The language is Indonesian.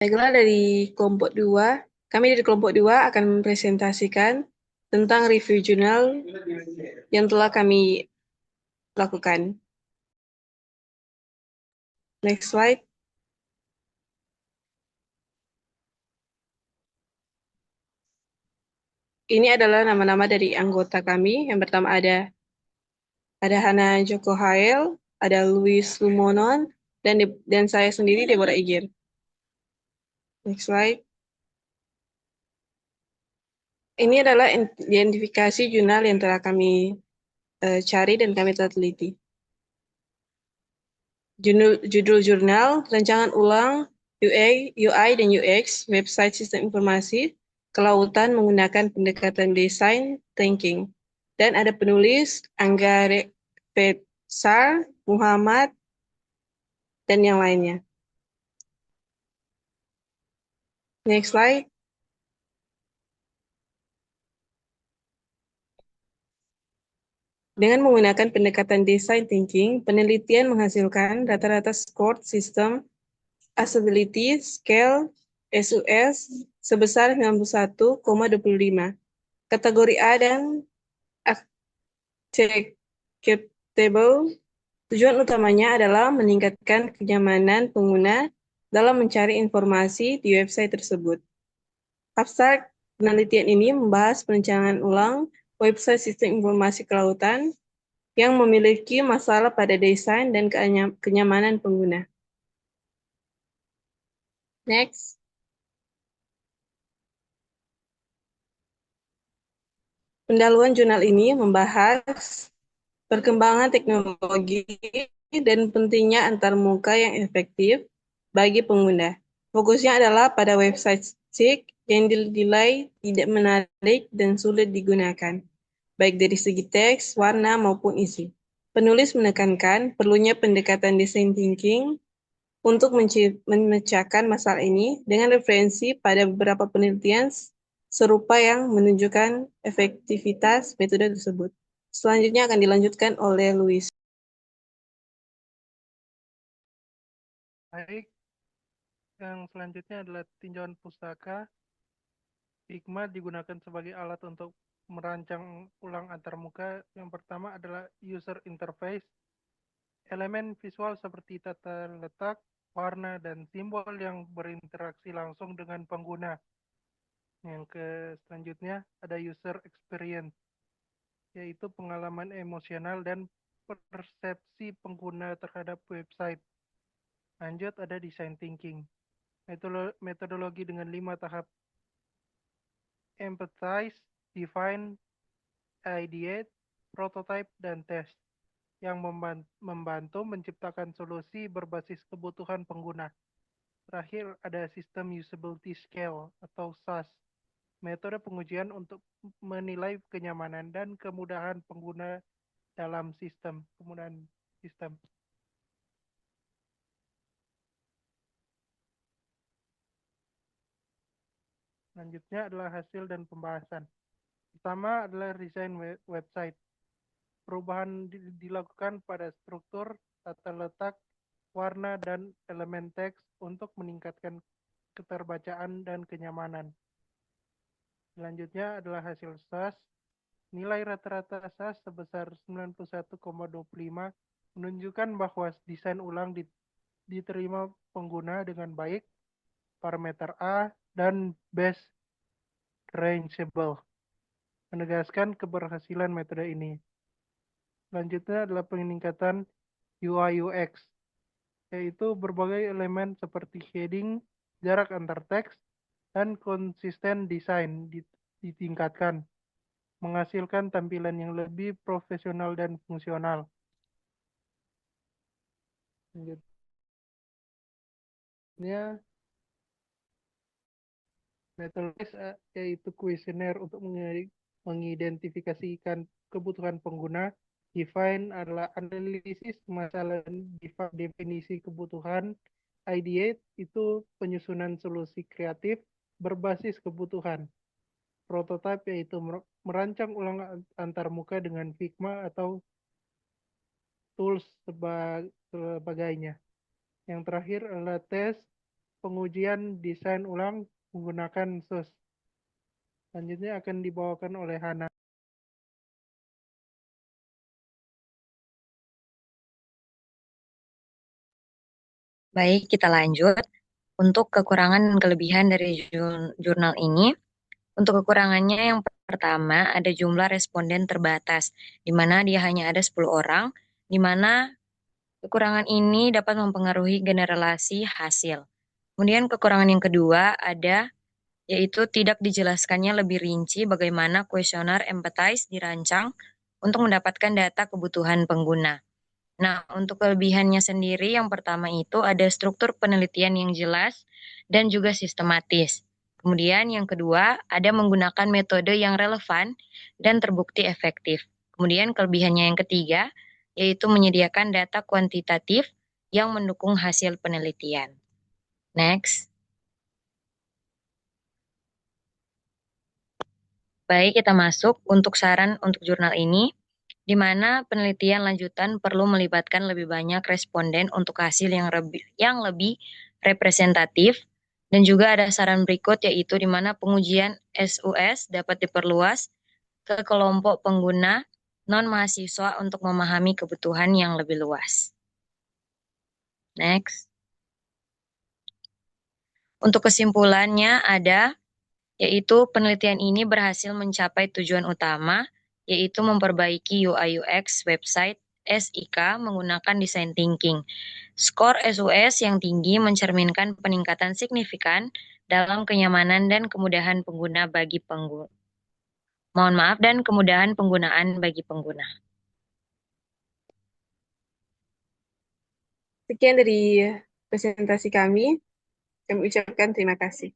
Baiklah, kami dari kelompok 2 akan mempresentasikan tentang review jurnal yang telah kami lakukan. Next slide. Ini adalah nama-nama dari anggota kami. Yang pertama ada Hana Joko Hael, ada Luis Lumonon, dan saya sendiri Deborah Igir. Next slide. Ini adalah identifikasi jurnal yang telah kami cari dan kami telah teliti. Judul jurnal, rancangan ulang UI dan UX, website sistem informasi, kelautan menggunakan pendekatan desain thinking. Dan ada penulis Angga Fetsar, Muhammad, dan yang lainnya. Next slide. Dengan menggunakan pendekatan design thinking, penelitian menghasilkan rata-rata score sistem usability scale SUS sebesar 91,25. Kategori A dan acceptable. Tujuan utamanya adalah meningkatkan kenyamanan pengguna dalam mencari informasi di website tersebut. Abstrak penelitian ini membahas perencanaan ulang website sistem informasi kelautan yang memiliki masalah pada desain dan kenyamanan pengguna. Next. Pendahuluan jurnal ini membahas perkembangan teknologi dan pentingnya antarmuka yang efektif bagi pengguna. Fokusnya adalah pada website stick yang dinilai tidak menarik dan sulit digunakan, baik dari segi teks, warna, maupun isi. Penulis menekankan perlunya pendekatan design thinking untuk memecahkan masalah ini dengan referensi pada beberapa penelitian serupa yang menunjukkan efektivitas metode tersebut. Selanjutnya akan dilanjutkan oleh Luis. Baik, yang selanjutnya adalah tinjauan pustaka. Figma digunakan sebagai alat untuk merancang ulang antarmuka. Yang pertama adalah user interface. Elemen visual seperti tata letak, warna, dan simbol yang berinteraksi langsung dengan pengguna. Yang selanjutnya ada user experience, yaitu pengalaman emosional dan persepsi pengguna terhadap website. Lanjut ada design thinking, metodologi dengan 5 tahap: empathize, define, ideate, prototype, dan test, yang membantu menciptakan solusi berbasis kebutuhan pengguna. Terakhir ada sistem usability scale atau SAS, metode pengujian untuk menilai kenyamanan dan kemudahan pengguna dalam kemudahan sistem. Selanjutnya adalah hasil dan pembahasan. Pertama adalah desain website. Perubahan dilakukan pada struktur, tata letak, warna, dan elemen teks untuk meningkatkan keterbacaan dan kenyamanan. Selanjutnya adalah hasil SAS. Nilai rata-rata SAS sebesar 91,25 menunjukkan bahwa desain ulang diterima pengguna dengan baik, parameter A, dan best rangeable, menegaskan keberhasilan metode ini. Selanjutnya adalah peningkatan UI UX, yaitu berbagai elemen seperti heading, jarak antar teks, dan konsisten desain ditingkatkan, menghasilkan tampilan yang lebih profesional dan fungsional. Selanjutnya, metode yaitu kuesioner untuk mengidentifikasikan kebutuhan pengguna. Define adalah analisis masalah, definisi kebutuhan. Ideate itu penyusunan solusi kreatif berbasis kebutuhan. Prototype yaitu merancang ulang antarmuka dengan Figma atau tools sebagainya. Yang terakhir adalah test, pengujian desain ulang menggunakan SUS. Selanjutnya akan dibawakan oleh Hana. Baik, kita lanjut. Untuk kekurangan dan kelebihan dari jurnal ini, untuk kekurangannya yang pertama ada jumlah responden terbatas, di mana dia hanya ada 10 orang, di mana kekurangan ini dapat mempengaruhi generalisasi hasil. Kemudian kekurangan yang kedua ada yaitu tidak dijelaskannya lebih rinci bagaimana kuesioner empathize dirancang untuk mendapatkan data kebutuhan pengguna. Nah, untuk kelebihannya sendiri, yang pertama itu ada struktur penelitian yang jelas dan juga sistematis. Kemudian yang kedua, ada menggunakan metode yang relevan dan terbukti efektif. Kemudian kelebihannya yang ketiga, yaitu menyediakan data kuantitatif yang mendukung hasil penelitian. Next. Baik, kita masuk untuk saran untuk jurnal ini, di mana penelitian lanjutan perlu melibatkan lebih banyak responden untuk hasil yang lebih representatif, dan juga ada saran berikut yaitu di mana pengujian SUS dapat diperluas ke kelompok pengguna non-mahasiswa untuk memahami kebutuhan yang lebih luas. Next. Untuk kesimpulannya ada yaitu penelitian ini berhasil mencapai tujuan utama, yaitu memperbaiki UI UX website SIK menggunakan design thinking. Skor SUS yang tinggi mencerminkan peningkatan signifikan dalam kenyamanan dan kemudahan pengguna bagi pengguna. Mohon maaf dan kemudahan penggunaan bagi pengguna. Sekian dari presentasi kami. Kami ucapkan terima kasih.